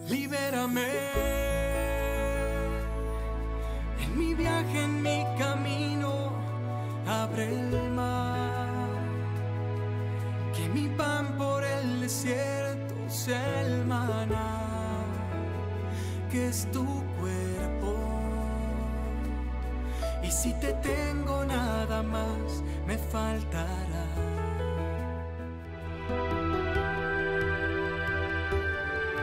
Libérame en mi viaje, en mi camino, abre el mar, que mi pan por el desierto sea el maná, que es tu cuerpo. Y si te tengo nada más, me faltará.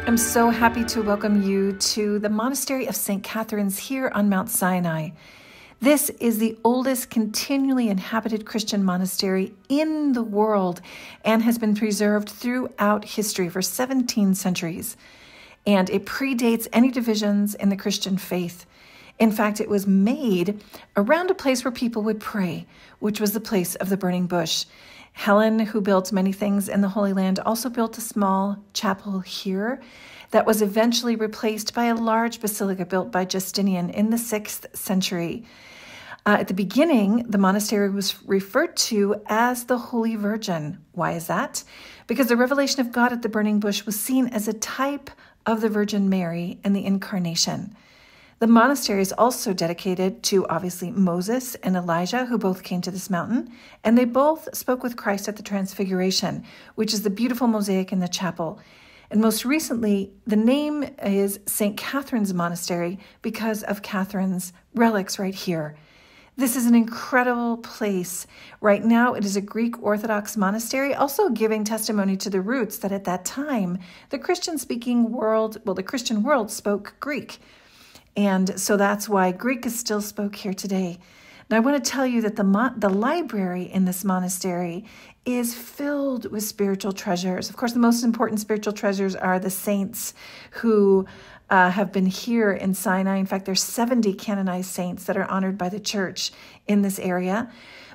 I'm so happy to welcome you to the Monastery of St. Catherine's here on Mount Sinai. This is the oldest continually inhabited Christian monastery in the world and has been preserved throughout history for 17 centuries. And it predates any divisions in the Christian faith. In fact, it was made around a place where people would pray, which was the place of the burning bush. Helen, who built many things in the Holy Land, also built a small chapel here that was eventually replaced by a large basilica built by Justinian in the 6th century. At the beginning, the monastery was referred to as the Holy Virgin. Why is that? Because the revelation of God at the burning bush was seen as a type of the Virgin Mary and the Incarnation. The monastery is also dedicated to, obviously, Moses and Elijah, who both came to this mountain, and they both spoke with Christ at the Transfiguration, which is the beautiful mosaic in the chapel. And most recently, the name is St. Catherine's Monastery because of Catherine's relics right here. This is an incredible place. Right now, it is a Greek Orthodox monastery, also giving testimony to the roots that at that time, the Christian world spoke Greek. And so that's why Greek is still spoke here today. Now I want to tell you that the library in this monastery is filled with spiritual treasures. Of course, the most important spiritual treasures are the saints who have been here in Sinai. In fact, there's 70 canonized saints that are honored by the church in this area.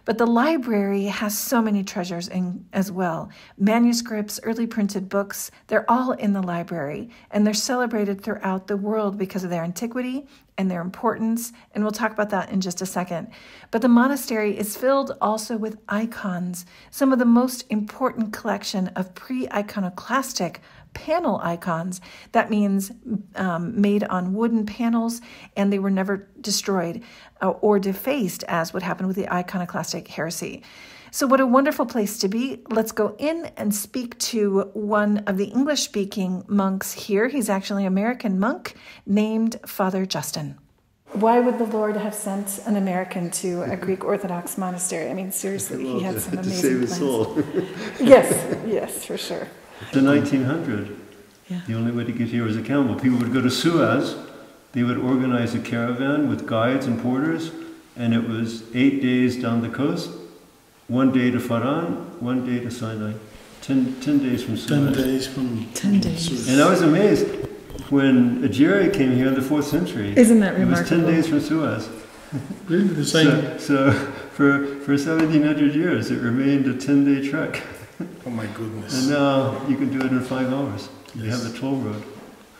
But the library has so many treasures as well. Manuscripts, early printed books, they're all in the library. And they're celebrated throughout the world because of their antiquity and their importance. And we'll talk about that in just a second. But the monastery is filled also with icons, some of the most important collection of pre-iconoclastic panel icons. That means made on wooden panels, and they were never destroyed or defaced, as would happen with the iconoclastic heresy. So what a wonderful place to be. Let's go in and speak to one of the English-speaking monks here. He's actually an American monk named Father Justin. Why would the Lord have sent an American to a Greek Orthodox monastery? I mean, seriously, he had some amazing to save his plans. soul. Yes, for sure. In 1900, the only way to get here was a camel. People would go to Suez, they would organize a caravan with guides and porters, and it was 8 days down the coast, 1 day to Faran, 1 day to Sinai. 10 days from Suez. 10 days. And I was amazed when Ajiri came here in the 4th century. Isn't that remarkable? It was 10 days from Suez. Really the same? So for 1700 years, it remained a 10-day trek. Oh my goodness. And now you can do it in 5 hours. Yes. You have the toll road.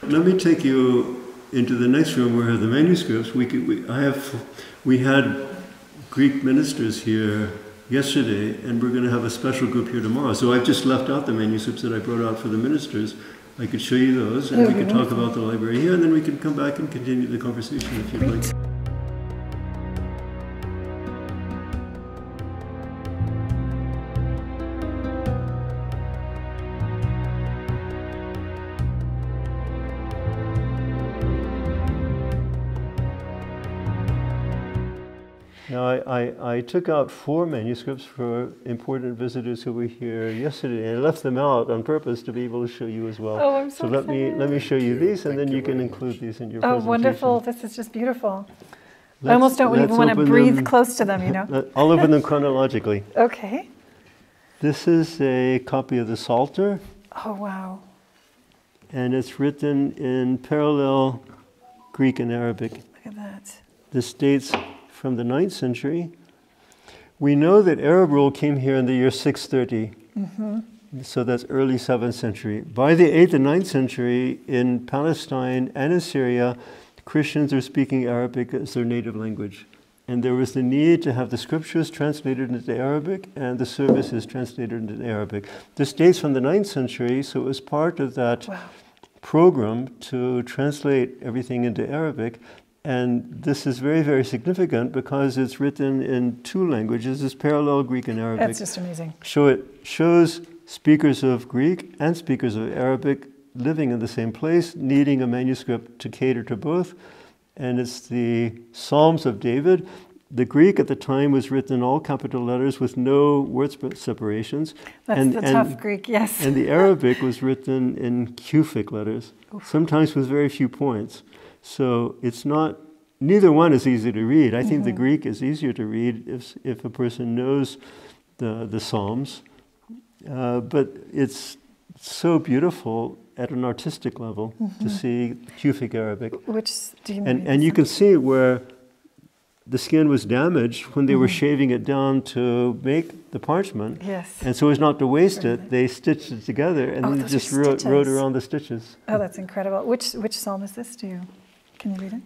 Let me take you into the next room where we have the manuscripts. We had Greek ministers here yesterday, and we're going to have a special group here tomorrow. So I've just left out the manuscripts that I brought out for the ministers. I could show you those, and we could talk about the library here, and then we can come back and continue the conversation if you'd like. Now, I took out 4 manuscripts for important visitors who were here yesterday, and I left them out on purpose to be able to show you as well. Oh, I'm so let me show you these, and then you can include these in your presentation. Oh, wonderful. This is just beautiful. I almost don't even want to breathe close to them, you know. I'll open them chronologically. Okay. This is a copy of the Psalter. Oh, wow. And it's written in parallel Greek and Arabic. Look at that. This dates from the 9th century. We know that Arab rule came here in the year 630. So that's early 7th century. By the 8th and 9th century, in Palestine and in Syria, Christians are speaking Arabic as their native language. And there was the need to have the scriptures translated into Arabic and the services translated into Arabic. This dates from the 9th century, so it was part of that program to translate everything into Arabic. And this is very, very significant because it's written in two languages. It's parallel Greek and Arabic. That's just amazing. So it shows speakers of Greek and speakers of Arabic living in the same place, needing a manuscript to cater to both. And it's the Psalms of David. The Greek at the time was written in all capital letters with no word separations. That's the tough Greek, yes. And the Arabic was written in Cufic letters, sometimes with very few points. So it's not, neither one is easy to read. I think the Greek is easier to read if a person knows the Psalms. But it's so beautiful at an artistic level to see Cufic Arabic. Which do you mean? And you can see where the skin was damaged when they were shaving it down to make the parchment. Yes. And so as not to waste it, they stitched it together and then just wrote around the stitches. Oh, that's incredible. Which psalm is this? Can you read it?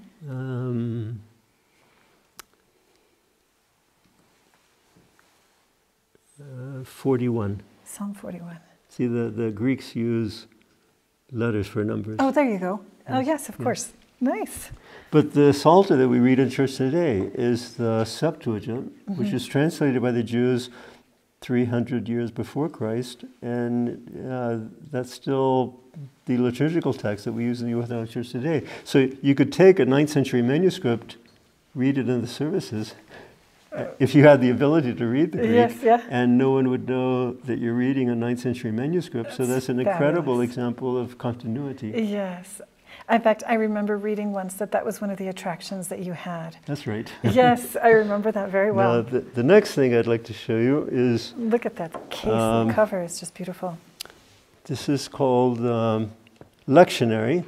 41. Psalm 41. See, the Greeks use letters for numbers. Oh, there you go. Oh, yes, of course. Nice. But the Psalter that we read in church today is the Septuagint, which is translated by the Jews 300 years before Christ, and that's still the liturgical text that we use in the Orthodox Church today. So you could take a 9th century manuscript, read it in the services, if you had the ability to read the Greek, and no one would know that you're reading a 9th century manuscript. So that's an incredible example of continuity. Yes. In fact, I remember reading once that was one of the attractions that you had. That's right. Yes, I remember that very well. Now, the next thing I'd like to show you is... Look at that case, the cover is just beautiful. This is called lectionary.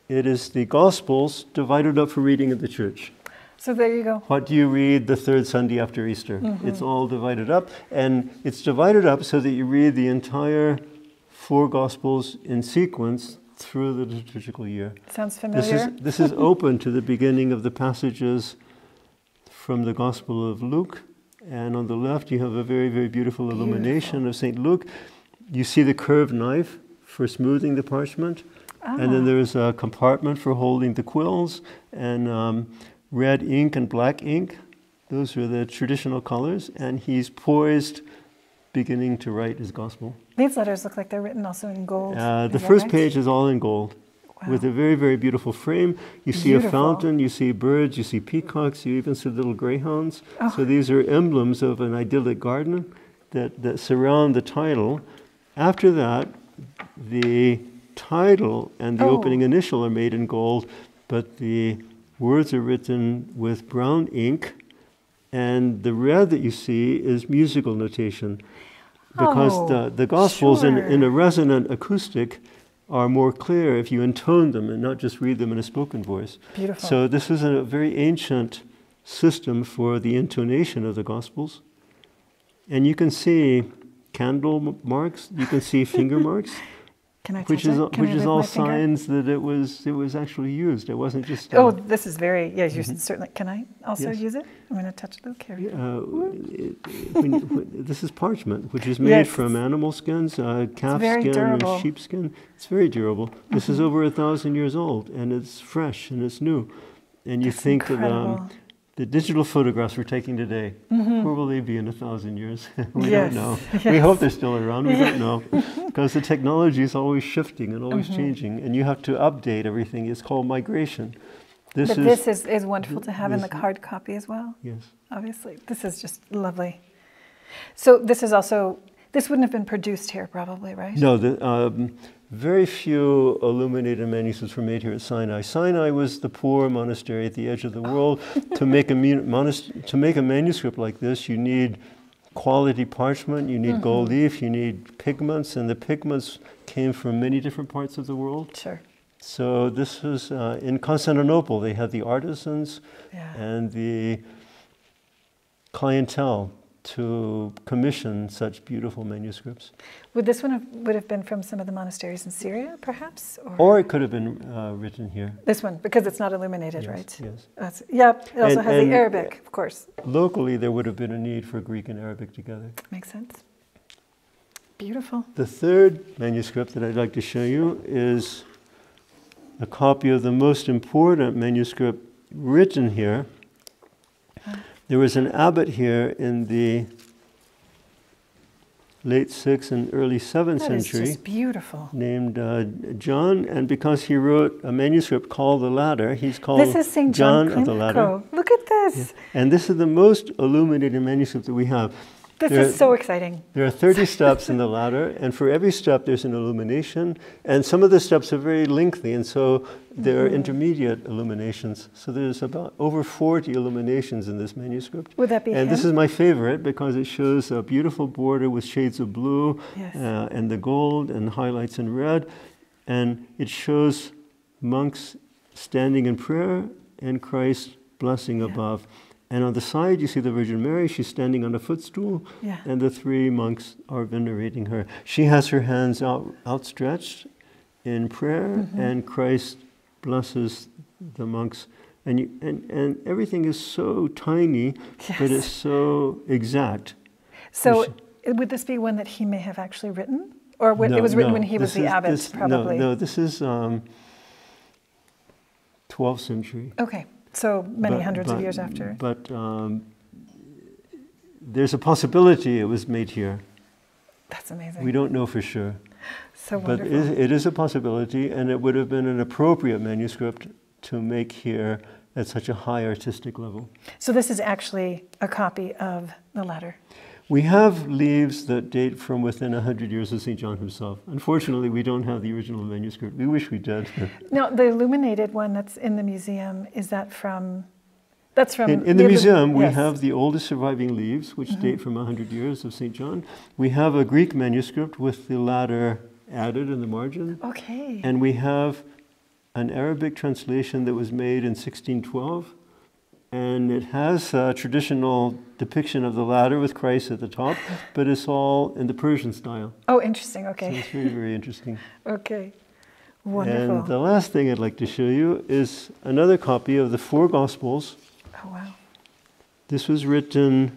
It is the Gospels divided up for reading in the church. So there you go. What do you read the third Sunday after Easter? It's all divided up, and it's divided up so that you read the entire 4 Gospels in sequence through the liturgical year. Sounds familiar. This is open to the beginning of the passages from the Gospel of Luke, and on the left you have a very, very beautiful illumination of St. Luke. You see the curved knife for smoothing the parchment, and then there's a compartment for holding the quills, and red ink and black ink. Those are the traditional colors, and he's poised, beginning to write his Gospel. These letters look like they're written also in gold. The first page is all in gold, with a very, very beautiful frame. You see a fountain, you see birds, you see peacocks, you even see little greyhounds. So these are emblems of an idyllic garden that surround the title. After that, the title and the opening initial are made in gold, but the words are written with brown ink, and the red that you see is musical notation. Because the Gospels in a resonant acoustic are more clear if you intone them and not just read them in a spoken voice. Beautiful. So this is a very ancient system for the intonation of the Gospels. And you can see candle marks, you can see finger marks. Can I touch which is all signs that it was actually used. It wasn't just... this is very... Yeah, you certainly... Can I also use it? I'm going to touch it. Okay. This is parchment, which is made from animal skins, calf skin and sheep skin. It's very durable. This is over 1,000 years old, and it's fresh and it's new. And you think that the digital photographs we're taking today, where will they be in 1,000 years? We don't know. We hope they're still around. We don't know. Because the technology is always shifting and always changing, and you have to update everything. It's called migration. This is wonderful to have in the hard copy as well. Yes. Obviously. This is just lovely. So this wouldn't have been produced here probably, right? No, very few illuminated manuscripts were made here at Sinai. Sinai was the poor monastery at the edge of the world. To make a manuscript like this, you need quality parchment, you need gold leaf, you need pigments, and the pigments came from many different parts of the world. Sure. So this was in Constantinople. They had the artisans and the clientele to commission such beautiful manuscripts. Would this one would have been from some of the monasteries in Syria, perhaps? Or it could have been written here. This one, because it's not illuminated, right? Yes. It also has the Arabic, of course. Locally, there would have been a need for Greek and Arabic together. Makes sense. Beautiful. The third manuscript that I'd like to show you is a copy of the most important manuscript written here. There was an abbot here in the late 6th and early 7th century. That is just beautiful. Named John, and because he wrote a manuscript called the Ladder, he's called This is St. John of the Ladder. Look at this. Yeah. And this is the most illuminated manuscript that we have. This is so exciting. There are 30 steps in the ladder, and for every step there's an illumination, and some of the steps are very lengthy, and so there are intermediate illuminations. So there's about over 40 illuminations in this manuscript. Would that be And him? this is my favorite because it shows a beautiful border with shades of blue, Yes. and the gold and highlights in red, and it shows monks standing in prayer and Christ blessing above. And on the side, you see the Virgin Mary. She's standing on a footstool, and the 3 monks are venerating her. She has her hands outstretched in prayer, and Christ blesses the monks. And everything is so tiny, but it's so exact. So would this be one that he may have actually written? Or it was written when he was the abbot, probably? No, this is 12th century. Okay. So many hundreds of years after. But there's a possibility it was made here. That's amazing. We don't know for sure. So wonderful. But it is a possibility, and it would have been an appropriate manuscript to make here at such a high artistic level. So this is actually a copy of the Ladder. We have leaves that date from within 100 years of St. John himself. Unfortunately, we don't have the original manuscript. We wish we did. Now, the illuminated one that's in the museum, is that from... That's from... In the museum, we have the oldest surviving leaves, which date from 100 years of St. John. We have a Greek manuscript with the Ladder added in the margin. Okay. And we have an Arabic translation that was made in 1612. And it has a traditional depiction of the ladder with Christ at the top, but it's all in the Persian style. Oh, interesting. Okay. So it's very, very interesting. Okay. Wonderful. And the last thing I'd like to show you is another copy of the 4 Gospels. Oh, wow. This was written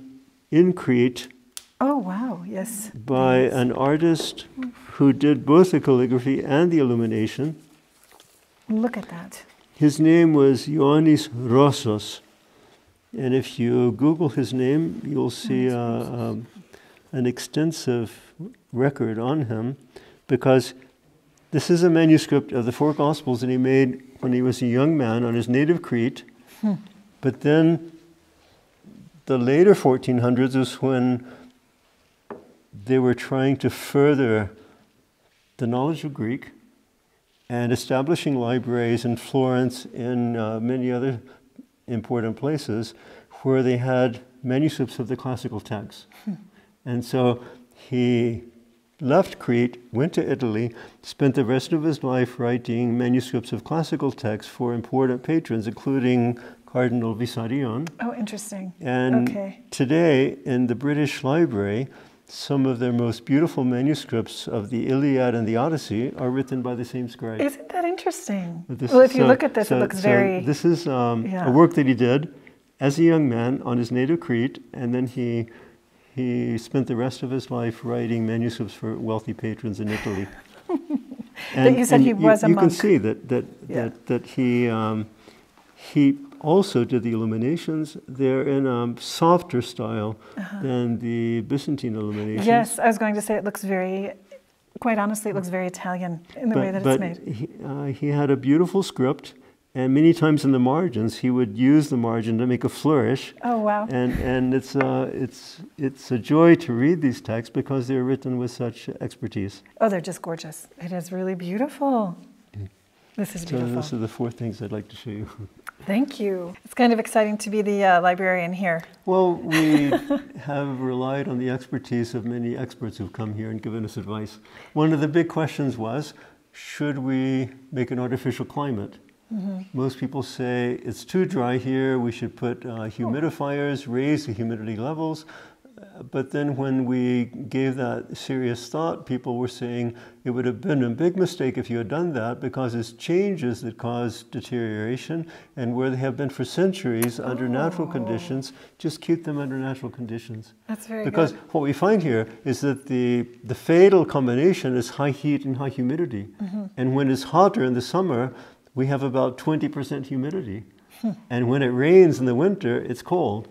in Crete Oh, wow. Yes. by an artist who did both the calligraphy and the illumination. Look at that. His name was Ioannis Rossos. And if you Google his name, you'll see an extensive record on him, because this is a manuscript of the 4 Gospels that he made when he was a young man on his native Crete. But then the later 1400s was when they were trying to further the knowledge of Greek and establishing libraries in Florence and many other important places where they had manuscripts of the classical texts. And so he left Crete, went to Italy, spent the rest of his life writing manuscripts of classical texts for important patrons, including Cardinal Vissarion. Oh, interesting. And today in the British Library, some of their most beautiful manuscripts of the Iliad and the Odyssey are written by the same scribe. Isn't that interesting? Well, if you look at this, it looks very... This is a work that he did as a young man on his native Crete, and then he spent the rest of his life writing manuscripts for wealthy patrons in Italy. You said he was a monk. You can see that he also did the illuminations. They're in a softer style than the Byzantine illuminations. Yes, I was going to say it looks very, quite honestly, it looks very Italian in the way that it's made. He had a beautiful script, and many times in the margins he would use the margin to make a flourish. Oh, wow. And it's a joy to read these texts because they're written with such expertise. Oh, they're just gorgeous. It is really beautiful. This is beautiful. So those are the 4 things I'd like to show you. Thank you. It's kind of exciting to be the librarian here. Well, we have relied on the expertise of many experts who've come here and given us advice. One of the big questions was, should we make an artificial climate? Most people say it's too dry here, we should put humidifiers, raise the humidity levels. But then when we gave that serious thought, people were saying it would have been a big mistake if you had done that, because it's changes that cause deterioration, and where they have been for centuries under natural conditions, just keep them under natural conditions. That's very Because good. what we find here is that the fatal combination is high heat and high humidity. And when it's hotter in the summer, we have about 20% humidity. And when it rains in the winter, it's cold.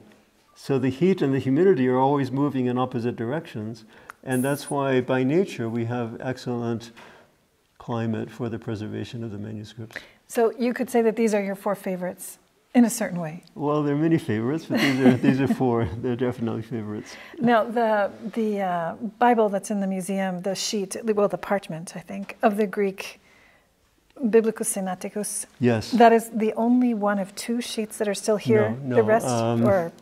So the heat and the humidity are always moving in opposite directions. And that's why, by nature, we have excellent climate for the preservation of the manuscripts. So you could say that these are your 4 favorites in a certain way. Well, there are many favorites, but these are 4. They're definitely favorites. Now, the Bible that's in the museum, the sheet, well, the parchment, I think, of the Greek Biblicus Sinaiticus. Yes. That is the only one of 2 sheets that are still here. No, the rest, or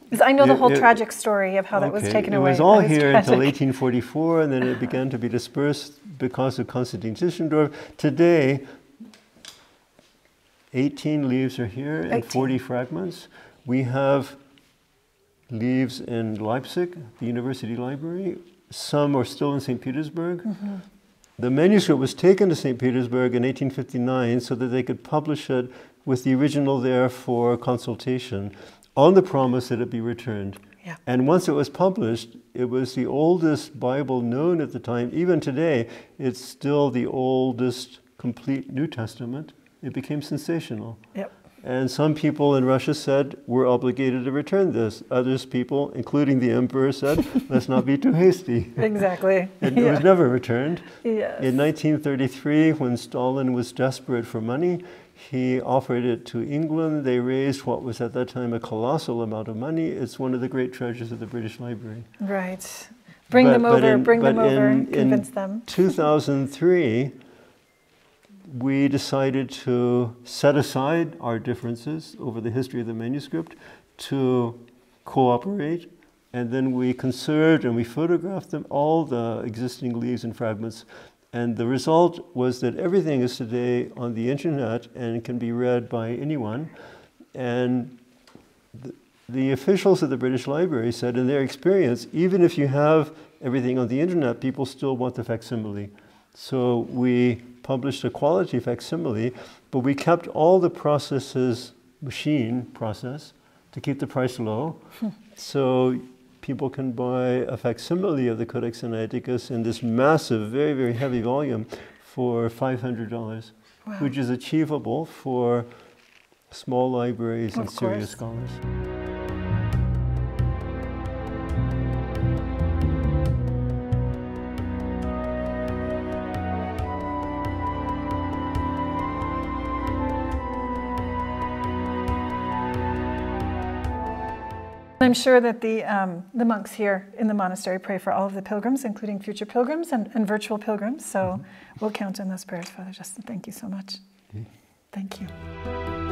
because I know the whole tragic story of how that was taken away. It was all here until 1844, and then it began to be dispersed because of Constantine Tischendorf. Today, 18 leaves are here and 40 fragments. We have leaves in Leipzig, the University Library. Some are still in St. Petersburg. The manuscript was taken to St. Petersburg in 1859 so that they could publish it with the original there for consultation on the promise that it be returned. Yeah. And once it was published, it was the oldest Bible known at the time. Even today, it's still the oldest complete New Testament. It became sensational. Yep. And some people in Russia said, we're obligated to return this. Others people, including the emperor, said, let's not be too hasty. Exactly. It was never returned. Yes. In 1933, when Stalin was desperate for money, he offered it to England. They raised what was at that time a colossal amount of money. It's one of the great treasures of the British Library. Right. Bring them over, convince them. In 2003, we decided to set aside our differences over the history of the manuscript to cooperate, and then we conserved and we photographed them, all the existing leaves and fragments, and the result was that everything is today on the internet and can be read by anyone. And the officials of the British Library said in their experience, even if you have everything on the internet, people still want the facsimile. So we published a quality facsimile, but we kept all the processes, machine process, to keep the price low. So people can buy a facsimile of the Codex Sinaiticus in this massive, very, very heavy volume for $500, which is achievable for small libraries and serious scholars. I'm sure that the monks here in the monastery pray for all of the pilgrims, including future pilgrims and virtual pilgrims. So we'll count on those prayers, Father Justin. Thank you so much. Thank you.